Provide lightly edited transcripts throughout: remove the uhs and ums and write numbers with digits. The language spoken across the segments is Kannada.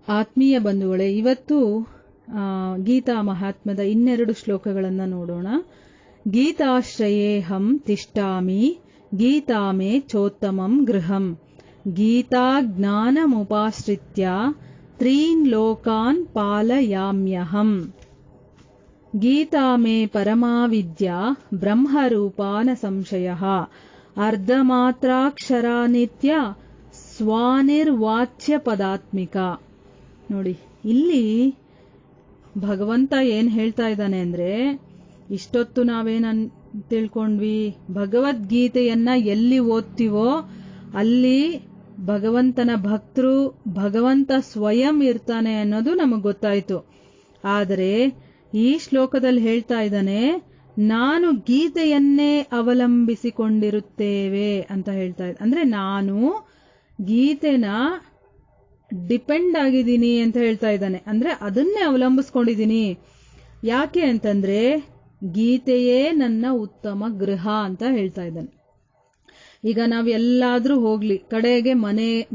ಆತ್ಮೀಯ ಬಂಧುಗಳೇ, ಇವತ್ತು ಗೀತಾ ಮಹಾತ್ಮದ 2 ಶ್ಲೋಕಗಳನ್ನು ನೋಡೋಣ. ಗೀತಾಶ್ರಯೇಹಂ ತಿಷ್ಠಾಮಿ ಗೀತಾಮೇ ಚೋತ್ತಮಂ ಗೃಹಂ ಗೀತಾ ಜ್ಞಾನಮುಪಾಶ್ರಿತ್ಯ ತ್ರೀನ್ ಲೋಕಾನ್ ಪಾಲಯಾಮ್ಯಹಂ. ಗೀತಾ ಮೇ ಪರಮಾ ವಿದ್ಯಾ ಬ್ರಹ್ಮರೂಪಾನ ಸಂಶಯಃ ಅರ್ಧಮಾತ್ರಾಕ್ಷರಾ ನಿತ್ಯ ಸ್ವಾನಿರ್ವಾಚ್ಯ ಪದಾತ್ಮಿಕ. ನೋಡಿ, ಇಲ್ಲಿ ಭಗವಂತ ಏನ್ ಹೇಳ್ತಾ ಇದ್ದಾನೆ ಅಂದ್ರೆ, ಇಷ್ಟೊತ್ತು ನಾವೇನ್ ತಿಳ್ಕೊಂಡ್ವಿ, ಭಗವದ್ಗೀತೆಯನ್ನ ಎಲ್ಲಿ ಓದ್ತೀವೋ ಅಲ್ಲಿ ಭಗವಂತನ ಭಕ್ತರು, ಭಗವಂತ ಸ್ವಯಂ ಇರ್ತಾನೆ ಅನ್ನೋದು ನಮಗ್ ಗೊತ್ತಾಯ್ತು. ಆದರೆ ಈ ಶ್ಲೋಕದಲ್ಲಿ ಹೇಳ್ತಾ ಇದ್ದಾನೆ, ನಾನು ಗೀತೆಯನ್ನೇ ಅವಲಂಬಿಸಿಕೊಂಡಿರುತ್ತೇವೆ ಅಂತ ಹೇಳ್ತಾ ಇದ್ದ. ಅಂದ್ರೆ ನಾನು ಗೀತೆನ ಡಿಪೆಂಡ್ ಆಗಿದ್ದೀನಿ ಅಂತ ಹೇಳ್ತಾ ಇದ್ದಾನೆ. ಅಂದ್ರೆ ಅದನ್ನೇ ಅವಲಂಬಿಸ್ಕೊಂಡಿದ್ದೀನಿ. ಯಾಕೆ ಅಂತಂದ್ರೆ ಗೀತೆಯೇ ನನ್ನ ಉತ್ತಮ ಗೃಹ ಅಂತ ಹೇಳ್ತಾ ಇದ್ದಾನೆ. ಈಗ ನಾವ್ ಎಲ್ಲಾದ್ರೂ ಹೋಗ್ಲಿ, ಕಡೆಗೆ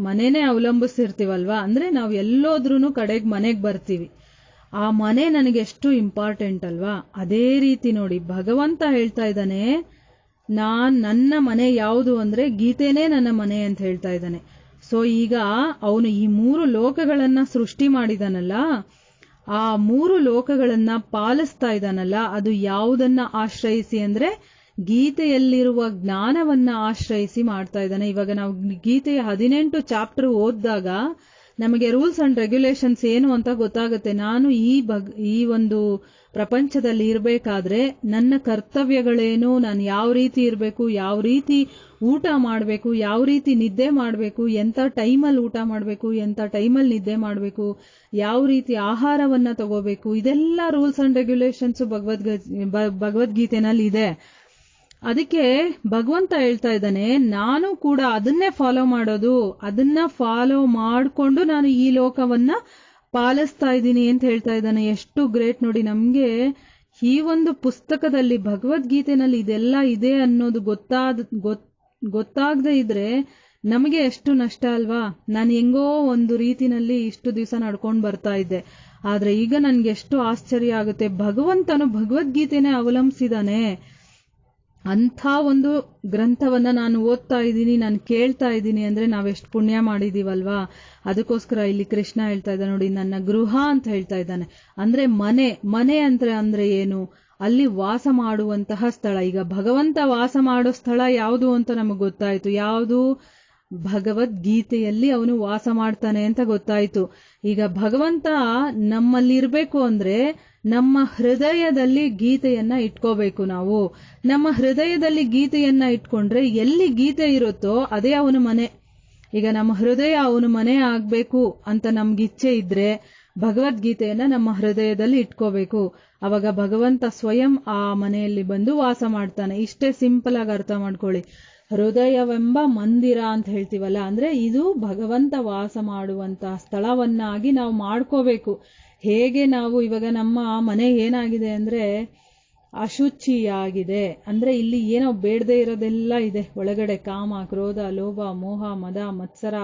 ಮನೆನೇ ಅವಲಂಬಿಸಿರ್ತೀವಲ್ವಾ. ಅಂದ್ರೆ ನಾವ್ ಎಲ್ಲೋದ್ರೂ ಕಡೆಗೆ ಮನೆಗೆ ಬರ್ತೀವಿ. ಆ ಮನೆ ನನಗೆ ಎಷ್ಟು ಇಂಪಾರ್ಟೆಂಟ್ ಅಲ್ವಾ. ಅದೇ ರೀತಿ ನೋಡಿ, ಭಗವಂತ ಹೇಳ್ತಾ ಇದ್ದಾನೆ, ನನ್ನ ಮನೆ ಯಾವುದು ಅಂದ್ರೆ ಗೀತೆನೇ ನನ್ನ ಮನೆ ಅಂತ ಹೇಳ್ತಾ ಇದ್ದಾನೆ. ಸೊ ಈಗ ಅವನು ಈ 3 ಲೋಕಗಳನ್ನ ಸೃಷ್ಟಿ ಮಾಡಿದಾನಲ್ಲ, ಆ 3 ಲೋಕಗಳನ್ನ ಪಾಲಿಸ್ತಾ ಇದ್ದಾನಲ್ಲ, ಅದು ಯಾವುದನ್ನ ಆಶ್ರಯಿಸಿ ಅಂದ್ರೆ ಗೀತೆಯಲ್ಲಿರುವ ಜ್ಞಾನವನ್ನ ಆಶ್ರಯಿಸಿ ಮಾಡ್ತಾ ಇದ್ದಾನೆ. ಇವಾಗ ನಾವು ಗೀತೆಯ 18 ಚಾಪ್ಟರ್ ಓದಿದಾಗ ನಮಗೆ ರೂಲ್ಸ್ ಅಂಡ್ ರೆಗ್ಯುಲೇಷನ್ಸ್ ಏನು ಅಂತ ಗೊತ್ತಾಗುತ್ತೆ. ನಾನು ಈ ಒಂದು ಪ್ರಪಂಚದಲ್ಲಿ ಇರಬೇಕಾದ್ರೆ ನನ್ನ ಕರ್ತವ್ಯಗಳೇನು, ನಾನು ಯಾವ ರೀತಿ ಇರಬೇಕು, ಯಾವ ರೀತಿ ಊಟ ಮಾಡಬೇಕು, ಯಾವ ರೀತಿ ನಿದ್ದೆ ಮಾಡಬೇಕು, ಎಂತ ಟೈಮಲ್ಲಿ ಊಟ ಮಾಡಬೇಕು, ಎಂತ ಟೈಮಲ್ಲಿ ನಿದ್ದೆ ಮಾಡಬೇಕು, ಯಾವ ರೀತಿ ಆಹಾರವನ್ನ ತಗೋಬೇಕು, ಇದೆಲ್ಲ ರೂಲ್ಸ್ ಅಂಡ್ ರೆಗ್ಯುಲೇಷನ್ಸ್ ಭಗವದ್ಗೀತೆನಲ್ಲಿ ಇದೆ. ಅದಕ್ಕೆ ಭಗವಂತ ಹೇಳ್ತಾ ಇದ್ದಾನೆ, ನಾನು ಕೂಡ ಅದನ್ನೇ ಫಾಲೋ ಮಾಡೋದು, ಅದನ್ನ ಫಾಲೋ ಮಾಡಿಕೊಂಡು ನಾನು ಈ ಲೋಕವನ್ನ ಪಾಲಿಸ್ತಾ ಇದ್ದೀನಿ ಅಂತ ಹೇಳ್ತಾ ಇದ್ದಾನೆ. ಎಷ್ಟು ಗ್ರೇಟ್ ನೋಡಿ. ನಮ್ಗೆ ಈ ಒಂದು ಪುಸ್ತಕದಲ್ಲಿ ಭಗವದ್ಗೀತೆನಲ್ಲಿ ಇದೆಲ್ಲ ಇದೆ ಅನ್ನೋದು ಗೊತ್ತಾಗದೇ ಇದ್ರೆ ನಮಗೆ ಎಷ್ಟು ನಷ್ಟ ಅಲ್ವಾ. ನಾನು ಹೆಂಗೋ ಒಂದು ರೀತಿನಲ್ಲಿ ಇಷ್ಟು ದಿವಸ ನಡ್ಕೊಂಡು ಬರ್ತಾ ಇದ್ದೆ. ಆದ್ರೆ ಈಗ ನನ್ಗೆ ಎಷ್ಟು ಆಶ್ಚರ್ಯ ಆಗುತ್ತೆ, ಭಗವಂತನು ಭಗವದ್ಗೀತೆನೇ ಅವಲಂಬಿಸಿದಾನೆ. ಅಂಥ ಒಂದು ಗ್ರಂಥವನ್ನ ನಾನು ಓದ್ತಾ ಇದ್ದೀನಿ, ನಾನು ಕೇಳ್ತಾ ಇದ್ದೀನಿ ಅಂದ್ರೆ ನಾವೆಷ್ಟು ಪುಣ್ಯ ಮಾಡಿದೀವಲ್ವಾ. ಅದಕ್ಕೋಸ್ಕರ ಇಲ್ಲಿ ಕೃಷ್ಣ ಹೇಳ್ತಾ ಇದ್ದಾನೆ ನೋಡಿ, ನನ್ನ ಗೃಹ ಅಂತ ಹೇಳ್ತಾ ಇದ್ದಾನೆ. ಅಂದ್ರೆ ಮನೆ ಅಂದ್ರೆ ಏನು, ಅಲ್ಲಿ ವಾಸ ಮಾಡುವಂತಹ ಸ್ಥಳ. ಈಗ ಭಗವಂತ ವಾಸ ಮಾಡೋ ಸ್ಥಳ ಯಾವುದು ಅಂತ ನಮಗ್ ಗೊತ್ತಾಯ್ತು. ಯಾವುದು? ಭಗವದ್ಗೀತೆಯಲ್ಲಿ ಅವನು ವಾಸ ಮಾಡ್ತಾನೆ ಅಂತ ಗೊತ್ತಾಯ್ತು. ಈಗ ಭಗವಂತ ನಮ್ಮಲ್ಲಿರ್ಬೇಕು ಅಂದ್ರೆ ನಮ್ಮ ಹೃದಯದಲ್ಲಿ ಗೀತೆಯನ್ನ ಇಟ್ಕೋಬೇಕು ನಾವು. ನಮ್ಮ ಹೃದಯದಲ್ಲಿ ಗೀತೆಯನ್ನ ಇಟ್ಕೊಂಡ್ರೆ ಎಲ್ಲಿ ಗೀತೆ ಇರುತ್ತೋ ಅದೇ ಅವನ ಮನೆ. ಈಗ ನಮ್ಮ ಹೃದಯ ಅವನ ಮನೆ ಆಗ್ಬೇಕು ಅಂತ ನಮ್ಗಿಚ್ಛೆ ಇದ್ರೆ ಭಗವದ್ಗೀತೆಯನ್ನ ನಮ್ಮ ಹೃದಯದಲ್ಲಿ ಇಟ್ಕೋಬೇಕು. ಅವಾಗ ಭಗವಂತ ಸ್ವಯಂ ಆ ಮನೆಯಲ್ಲಿ ಬಂದು ವಾಸ ಮಾಡ್ತಾನೆ. ಇಷ್ಟೇ ಸಿಂಪಲ್ ಆಗಿ ಅರ್ಥ ಮಾಡ್ಕೊಳ್ಳಿ. ಹೃದಯವೆಂಬ ಮಂದಿರ ಅಂತ ಹೇಳ್ತೀವಲ್ಲ, ಅಂದ್ರೆ ಇದು ಭಗವಂತ ವಾಸ ಮಾಡುವಂತಹ ಸ್ಥಳವನ್ನಾಗಿ ನಾವು ಮಾಡ್ಕೋಬೇಕು. ಹೇಗೆ ನಾವು ಇವಾಗ ನಮ್ಮ ಮನೆ ಏನಾಗಿದೆ ಅಂದ್ರೆ ಅಶುಚಿಯಾಗಿದೆ, ಅಂದ್ರೆ ಇಲ್ಲಿ ಏನೋ ಬೇಡದೆ ಇರೋದೆಲ್ಲ ಇದೆ ಒಳಗಡೆ. ಕಾಮ, ಕ್ರೋಧ, ಲೋಭ, ಮೋಹ, ಮದ, ಮತ್ಸರ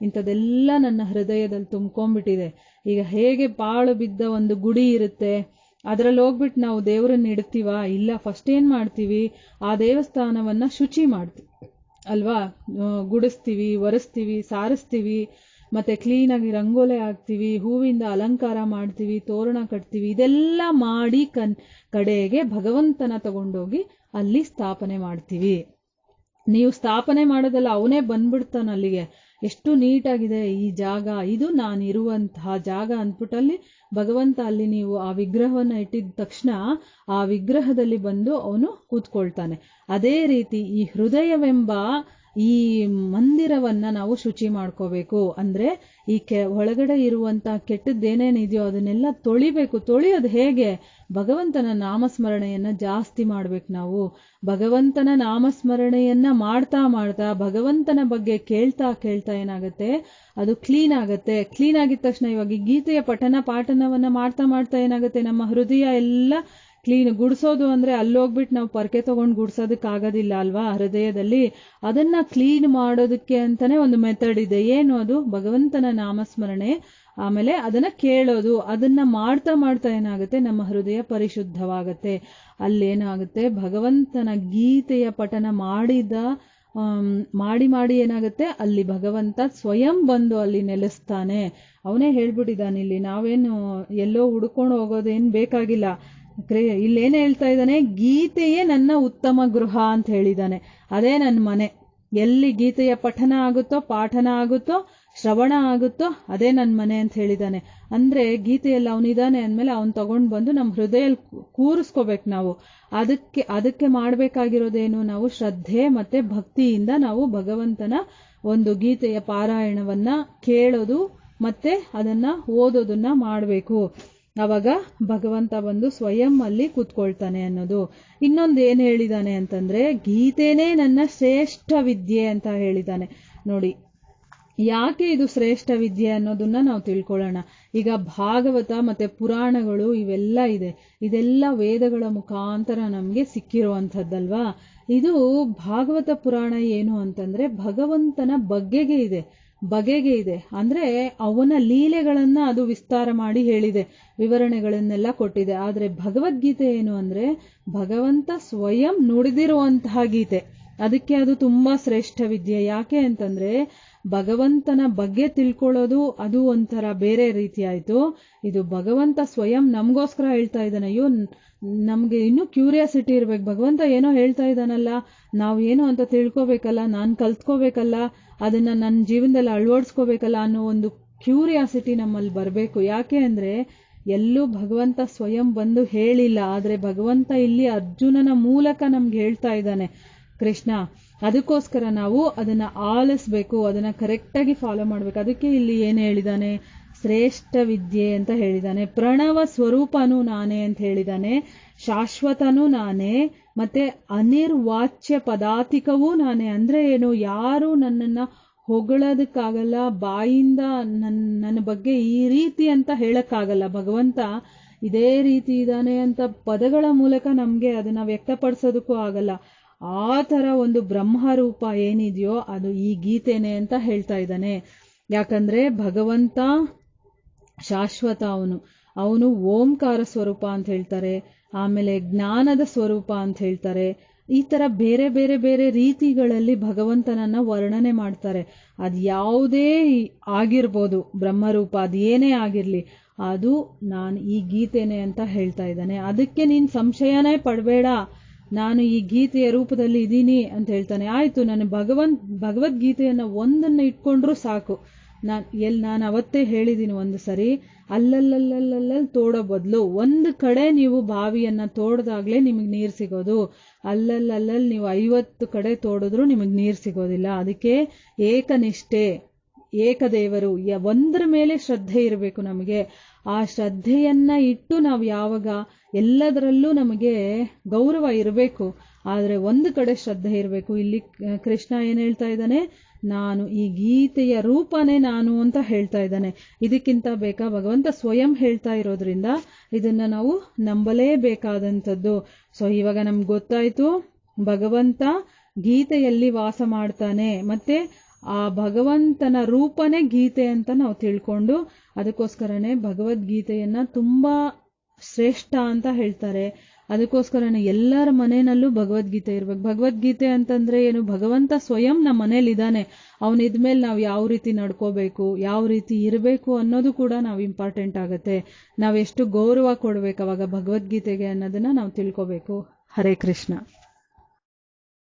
ಇಂಥದೆಲ್ಲ ನನ್ನ ಹೃದಯದಲ್ಲಿ ತುಂಬ್ಕೊಂಡ್ಬಿಟ್ಟಿದೆ. ಈಗ ಹೇಗೆ ಪಾಳು ಬಿದ್ದ ಒಂದು ಗುಡಿ ಇರುತ್ತೆ, ಅದ್ರಲ್ಲಿ ಹೋಗ್ಬಿಟ್ಟು ನಾವು ದೇವರನ್ನ ಇಡ್ತೀವ? ಇಲ್ಲ, ಫಸ್ಟ್ ಏನ್ ಮಾಡ್ತೀವಿ, ಆ ದೇವಸ್ಥಾನವನ್ನ ಶುಚಿ ಮಾಡ್ತೀವಿ ಅಲ್ವಾ. ಗುಡಿಸ್ತೀವಿ, ಒರೆಸ್ತೀವಿ, ಸಾರಿಸ್ತೀವಿ, ಮತ್ತೆ ಕ್ಲೀನಾಗಿ ರಂಗೋಲೆ ಹಾಕ್ತಿವಿ, ಹೂವಿಂದ ಅಲಂಕಾರ ಮಾಡ್ತೀವಿ, ತೋರಣ ಕಟ್ತೀವಿ. ಇದೆಲ್ಲ ಮಾಡಿ ಕಡೆಗೆ ಭಗವಂತನ ತಗೊಂಡೋಗಿ ಅಲ್ಲಿ ಸ್ಥಾಪನೆ ಮಾಡ್ತೀವಿ. ನೀವು ಸ್ಥಾಪನೆ ಮಾಡೋದಲ್ಲ, ಅವನೇ ಬಂದ್ಬಿಡ್ತಾನ ಅಲ್ಲಿಗೆ. ಎಷ್ಟು ನೀಟಾಗಿದೆ ಈ ಜಾಗ, ಇದು ನಾನಿರುವಂತಹ ಜಾಗ ಅಂದ್ಬಿಟ್ಟಲ್ಲಿ ಭಗವಂತ ಅಲ್ಲಿ ನೀವು ಆ ವಿಗ್ರಹವನ್ನ ಇಟ್ಟಿದ ತಕ್ಷಣ ಆ ವಿಗ್ರಹದಲ್ಲಿ ಬಂದು ಅವನು ಕೂತ್ಕೊಳ್ತಾನೆ. ಅದೇ ರೀತಿ ಈ ಹೃದಯವೆಂಬ ಈ ಮಂದಿರವನ್ನ ನಾವು ಶುಚಿ ಮಾಡ್ಕೋಬೇಕು. ಅಂದ್ರೆ ಈ ಒಳಗಡೆ ಇರುವಂತ ಕೆಟ್ಟದ್ದೇನೇನಿದೆಯೋ ಅದನ್ನೆಲ್ಲ ತೊಳಿಬೇಕು. ತೊಳೆಯೋದು ಹೇಗೆ? ಭಗವಂತನ ನಾಮಸ್ಮರಣೆಯನ್ನ ಜಾಸ್ತಿ ಮಾಡ್ಬೇಕು ನಾವು. ಭಗವಂತನ ನಾಮಸ್ಮರಣೆಯನ್ನ ಮಾಡ್ತಾ ಮಾಡ್ತಾ ಭಗವಂತನ ಬಗ್ಗೆ ಕೇಳ್ತಾ ಏನಾಗುತ್ತೆ, ಅದು ಕ್ಲೀನ್ ಆಗತ್ತೆ. ಕ್ಲೀನ್ ಆಗಿದ ತಕ್ಷಣ ಇವಾಗ ಈ ಗೀತೆಯ ಪಠನವನ್ನ ಮಾಡ್ತಾ ಏನಾಗುತ್ತೆ, ನಮ್ಮ ಹೃದಯ ಎಲ್ಲ ಕ್ಲೀನ್ ಗುಡಿಸೋದು ಅಂದ್ರೆ ಅಲ್ಲೋಗ್ಬಿಟ್ಟು ನಾವು ಪರ್ಕೆ ತಗೊಂಡು ಗುಡ್ಸೋದಕ್ಕೆ ಆಗೋದಿಲ್ಲ ಅಲ್ವಾ ಹೃದಯದಲ್ಲಿ. ಅದನ್ನ ಕ್ಲೀನ್ ಮಾಡೋದಕ್ಕೆ ಅಂತಾನೆ ಒಂದು ಮೆಥಡ್ ಇದೆ. ಏನು ಅದು? ಭಗವಂತನ ನಾಮಸ್ಮರಣೆ, ಆಮೇಲೆ ಅದನ್ನ ಕೇಳೋದು. ಅದನ್ನ ಮಾಡ್ತಾ ಮಾಡ್ತಾ ಏನಾಗುತ್ತೆ, ನಮ್ಮ ಹೃದಯ ಪರಿಶುದ್ಧವಾಗುತ್ತೆ. ಅಲ್ಲೇನಾಗುತ್ತೆ, ಭಗವಂತನ ಗೀತೆಯ ಪಠನ ಮಾಡಿ ಏನಾಗುತ್ತೆ, ಅಲ್ಲಿ ಭಗವಂತ ಸ್ವಯಂ ಬಂದು ಅಲ್ಲಿ ನೆಲೆಸ್ತಾನೆ. ಅವನೇ ಹೇಳ್ಬಿಟ್ಟಿದ್ದಾನೆ ಇಲ್ಲಿ, ನಾವೇನು ಎಲ್ಲೋ ಹುಡ್ಕೊಂಡು ಹೋಗೋದೇನ್ ಬೇಕಾಗಿಲ್ಲ. ಇಲ್ಲೇನು ಹೇಳ್ತಾ ಇದ್ದಾನೆ, ಗೀತೆಯೇ ನನ್ನ ಉತ್ತಮ ಗೃಹ ಅಂತ ಹೇಳಿದ್ದಾನೆ. ಅದೇ ನನ್ನ ಮನೆ. ಎಲ್ಲಿ ಗೀತೆಯ ಪಠನ ಆಗುತ್ತೋ, ಪಾಠನ ಆಗುತ್ತೋ, ಶ್ರವಣ ಆಗುತ್ತೋ, ಅದೇ ನನ್ನ ಮನೆ ಅಂತ ಹೇಳಿದ್ದಾನೆ. ಅಂದ್ರೆ ಗೀತೆಯಲ್ಲಿ ಅವನಿದ್ದಾನೆ ಅಂದ್ಮೇಲೆ ಅವನ್ ತಗೊಂಡ್ ಬಂದು ನಮ್ಮ ಹೃದಯಲ್ಲಿ ಕೂರಿಸ್ಕೋಬೇಕು ನಾವು. ಅದಕ್ಕೆ ಮಾಡ್ಬೇಕಾಗಿರೋದೇನು, ನಾವು ಶ್ರದ್ಧೆ ಮತ್ತೆ ಭಕ್ತಿಯಿಂದ ನಾವು ಭಗವಂತನ ಒಂದು ಗೀತೆಯ ಪಾರಾಯಣವನ್ನ ಕೇಳೋದು ಮತ್ತೆ ಅದನ್ನ ಓದೋದನ್ನ ಮಾಡಬೇಕು. ಅವಾಗ ಭಗವಂತ ಬಂದು ಸ್ವಯಂ ಅಲ್ಲಿ ಕೂತ್ಕೊಳ್ತಾನೆ ಅನ್ನೋದು. ಇನ್ನೊಂದು ಏನ್ ಹೇಳಿದಾನೆ ಅಂತಂದ್ರೆ, ಗೀತೆನೇ ನನ್ನ ಶ್ರೇಷ್ಠ ವಿದ್ಯೆ ಅಂತ ಹೇಳಿದಾನೆ. ನೋಡಿ, ಯಾಕೆ ಇದು ಶ್ರೇಷ್ಠ ವಿದ್ಯೆ ಅನ್ನೋದನ್ನ ನಾವು ತಿಳ್ಕೊಳ್ಳೋಣ. ಈಗ ಭಾಗವತ ಮತ್ತೆ ಪುರಾಣಗಳು ಇವೆಲ್ಲ ಇದೆ, ಇದೆಲ್ಲ ವೇದಗಳ ಮುಖಾಂತರ ನಮ್ಗೆ ಸಿಕ್ಕಿರುವಂಥದ್ದಲ್ವಾ. ಇದು ಭಾಗವತ ಪುರಾಣ ಏನು ಅಂತಂದ್ರೆ ಭಗವಂತನ ಬಗೆಗೆ ಇದೆ. ಅಂದ್ರೆ ಅವನ ಲೀಲೆಗಳನ್ನ ಅದು ವಿಸ್ತಾರ ಮಾಡಿ ಹೇಳಿದೆ, ವಿವರಣೆಗಳನ್ನೆಲ್ಲ ಕೊಟ್ಟಿದೆ. ಆದ್ರೆ ಭಗವದ್ಗೀತೆ ಏನು ಅಂದ್ರೆ ಭಗವಂತ ಸ್ವಯಂ ನುಡಿದಿರುವಂತಹ ಗೀತೆ. ಅದಕ್ಕೆ ಅದು ತುಂಬಾ ಶ್ರೇಷ್ಠ ವಿದ್ಯೆ. ಯಾಕೆ ಅಂತಂದ್ರೆ ಭಗವಂತನ ಬಗ್ಗೆ ತಿಳ್ಕೊಳ್ಳೋದು ಅದು ಒಂಥರ ಬೇರೆ ರೀತಿ ಆಯ್ತು. ಇದು ಭಗವಂತ ಸ್ವಯಂ ನಮಗೋಸ್ಕರ ಹೇಳ್ತಾ ಇದ್ದಾನೆ. ಅಯ್ಯೋ, ನಮ್ಗೆ ಇನ್ನೂ ಕ್ಯೂರಿಯಾಸಿಟಿ ಇರ್ಬೇಕು. ಭಗವಂತ ಏನೋ ಹೇಳ್ತಾ ಇದ್ದಾನಲ್ಲ, ನಾವು ಏನು ಅಂತ ತಿಳ್ಕೊಬೇಕಲ್ಲ, ನಾನು ಕಲ್ತ್ಕೋಬೇಕಲ್ಲ, ಅದನ್ನ ನನ್ನ ಜೀವನದಲ್ಲಿ ಅಳವಡಿಸ್ಕೋಬೇಕಲ್ಲ ಅನ್ನೋ ಒಂದು ಕ್ಯೂರಿಯಾಸಿಟಿ ನಮ್ಮಲ್ಲಿ ಬರಬೇಕು. ಯಾಕೆ ಅಂದ್ರೆ ಎಲ್ಲೂ ಭಗವಂತ ಸ್ವಯಂ ಬಂದು ಹೇಳಿಲ್ಲ, ಆದ್ರೆ ಭಗವಂತ ಇಲ್ಲಿ ಅರ್ಜುನನ ಮೂಲಕ ನಮ್ಗೆ ಹೇಳ್ತಾ ಇದ್ದಾನೆ ಕೃಷ್ಣ. ಅದಕ್ಕೋಸ್ಕರ ನಾವು ಅದನ್ನ ಆಲಿಸ್ಬೇಕು, ಅದನ್ನ ಕರೆಕ್ಟಾಗಿ ಫಾಲೋ ಮಾಡ್ಬೇಕು. ಅದಕ್ಕೆ ಇಲ್ಲಿ ಏನು ಹೇಳಿದಾನೆ, ಶ್ರೇಷ್ಠ ವಿದ್ಯೆ ಅಂತ ಹೇಳಿದಾನೆ. ಪ್ರಣವ ಸ್ವರೂಪನೂ ನಾನೇ ಅಂತ ಹೇಳಿದಾನೆ, ಶಾಶ್ವತನೂ ನಾನೇ, ಮತ್ತೆ ಅನಿರ್ವಾಚ್ಯ ಪದಾತಿಕವೂ ನಾನೇ. ಅಂದ್ರೆ ಏನು, ಯಾರು ನನ್ನನ್ನ ಹೊಗಳೋದಕ್ಕಾಗಲ್ಲ, ಬಾಯಿಂದ ನನ್ನ ಬಗ್ಗೆ ಈ ರೀತಿ ಅಂತ ಹೇಳಕ್ಕಾಗಲ್ಲ. ಭಗವಂತ ಇದೇ ರೀತಿ ಇದ್ದಾನೆ ಅಂತ ಪದಗಳ ಮೂಲಕ ನಮ್ಗೆ ಅದನ್ನ ವ್ಯಕ್ತಪಡಿಸೋದಕ್ಕೂ ಆಗಲ್ಲ. ಆ ತರ ಒಂದು ಬ್ರಹ್ಮರೂಪ ಏನಿದೆಯೋ ಅದು ಈ ಗೀತೆನೆ ಅಂತ ಹೇಳ್ತಾ ಇದ್ದಾನೆ. ಯಾಕಂದ್ರೆ ಭಗವಂತ ಶಾಶ್ವತ, ಅವನು ಓಂಕಾರ ಸ್ವರೂಪ ಅಂತ ಹೇಳ್ತಾರೆ, ಆಮೇಲೆ ಜ್ಞಾನದ ಸ್ವರೂಪ ಅಂತ ಹೇಳ್ತಾರೆ. ಈ ತರ ಬೇರೆ ಬೇರೆ ಬೇರೆ ರೀತಿಗಳಲ್ಲಿ ಭಗವಂತನನ್ನ ವರ್ಣನೆ ಮಾಡ್ತಾರೆ. ಅದ್ ಯಾವುದೇ ಆಗಿರ್ಬೋದು, ಬ್ರಹ್ಮರೂಪ ಅದೇನೇ ಆಗಿರ್ಲಿ, ಅದು ನಾನು ಈ ಗೀತೆನೆ ಅಂತ ಹೇಳ್ತಾ ಇದ್ದಾನೆ. ಅದಕ್ಕೆ ನೀನ್ ಸಂಶಯನೇ ಪಡಬೇಡ, ನಾನು ಈ ಗೀತೆಯ ರೂಪದಲ್ಲಿ ಇದ್ದೀನಿ ಅಂತ ಹೇಳ್ತಾನೆ. ಆಯ್ತು, ನಾನು ಭಗವದ್ಗೀತೆಯನ್ನ ಒಂದನ್ನ ಇಟ್ಕೊಂಡ್ರು ಸಾಕು. ನಾನು ಅವತ್ತೇ ಹೇಳಿದ್ದೀನಿ ಒಂದು ಸರಿ, ಅಲ್ಲಲ್ಲಲ್ಲಲ್ಲಲ್ಲಿ ತೋಡೋ ಬದಲು ಒಂದು ಕಡೆ ನೀವು ಬಾವಿಯನ್ನ ತೋಡ್ದಾಗ್ಲೇ ನಿಮಗೆ ನೀರು ಸಿಗೋದು, ಅಲ್ಲಲ್ಲಲ್ಲಿ ನೀವು 50 ಕಡೆ ತೋಡಿದ್ರು ನಿಮಗೆ ನೀರು ಸಿಗೋದಿಲ್ಲ. ಅದಕ್ಕೆ ಏಕನಿಷ್ಠೆ, ಏಕದೇವರು, ಒಂದರ ಮೇಲೆ ಶ್ರದ್ಧೆ ಇರಬೇಕು ನಮಗೆ. ಆ ಶ್ರದ್ಧೆಯನ್ನ ಇಟ್ಟು ನಾವು ಯಾವಾಗ ಎಲ್ಲದರಲ್ಲೂ ನಮಗೆ ಗೌರವ ಇರಬೇಕು, ಆದ್ರೆ ಒಂದು ಕಡೆ ಶ್ರದ್ಧೆ ಇರಬೇಕು. ಇಲ್ಲಿ ಕೃಷ್ಣ ಏನ್ ಹೇಳ್ತಾ ಇದ್ದಾನೆ, ನಾನು ಈ ಗೀತೆಯ ರೂಪನೇ ನಾನು ಅಂತ ಹೇಳ್ತಾ ಇದ್ದಾನೆ. ಇದಕ್ಕಿಂತ ಬೇಕಾ? ಭಗವಂತ ಸ್ವಯಂ ಹೇಳ್ತಾ ಇರೋದ್ರಿಂದ ಇದನ್ನ ನಾವು ನಂಬಲೇಬೇಕಾದಂಥದ್ದು. ಸೊ ಇವಾಗ ನಮ್ಗೆ ಗೊತ್ತಾಯ್ತು, ಭಗವಂತ ಗೀತೆಯಲ್ಲಿ ವಾಸ ಮಾಡ್ತಾನೆ, ಮತ್ತೆ ಆ ಭಗವಂತನ ರೂಪನೇ ಗೀತೆ ಅಂತ ನಾವು ತಿಳ್ಕೊಂಡು, ಅದಕ್ಕೋಸ್ಕರನೇ ಭಗವದ್ಗೀತೆಯನ್ನ ತುಂಬಾ ಶ್ರೇಷ್ಠ ಅಂತ ಹೇಳ್ತಾರೆ. ಅದಕ್ಕೋಸ್ಕರನೇ ಎಲ್ಲರ ಮನೆಯಲ್ಲೂ ಭಗವದ್ಗೀತೆ ಇರ್ಬೇಕು. ಭಗವದ್ಗೀತೆ ಅಂತಂದ್ರೆ ಏನು, ಭಗವಂತ ಸ್ವಯಂ ನಮ್ಮ ಮನೇಲಿ ಇದ್ದಾನೆ. ಅವನಿದ್ಮೇಲೆ ನಾವು ಯಾವ ರೀತಿ ನಡ್ಕೋಬೇಕು, ಯಾವ ರೀತಿ ಇರಬೇಕು ಅನ್ನೋದು ಕೂಡ ನಾವು ಇಂಪಾರ್ಟೆಂಟ್ ಆಗುತ್ತೆ. ನಾವೆಷ್ಟು ಗೌರವ ಕೊಡ್ಬೇಕು ಅವಾಗ ಭಗವದ್ಗೀತೆಗೆ ಅನ್ನೋದನ್ನ ನಾವು ತಿಳ್ಕೋಬೇಕು. ಹರೇ ಕೃಷ್ಣ.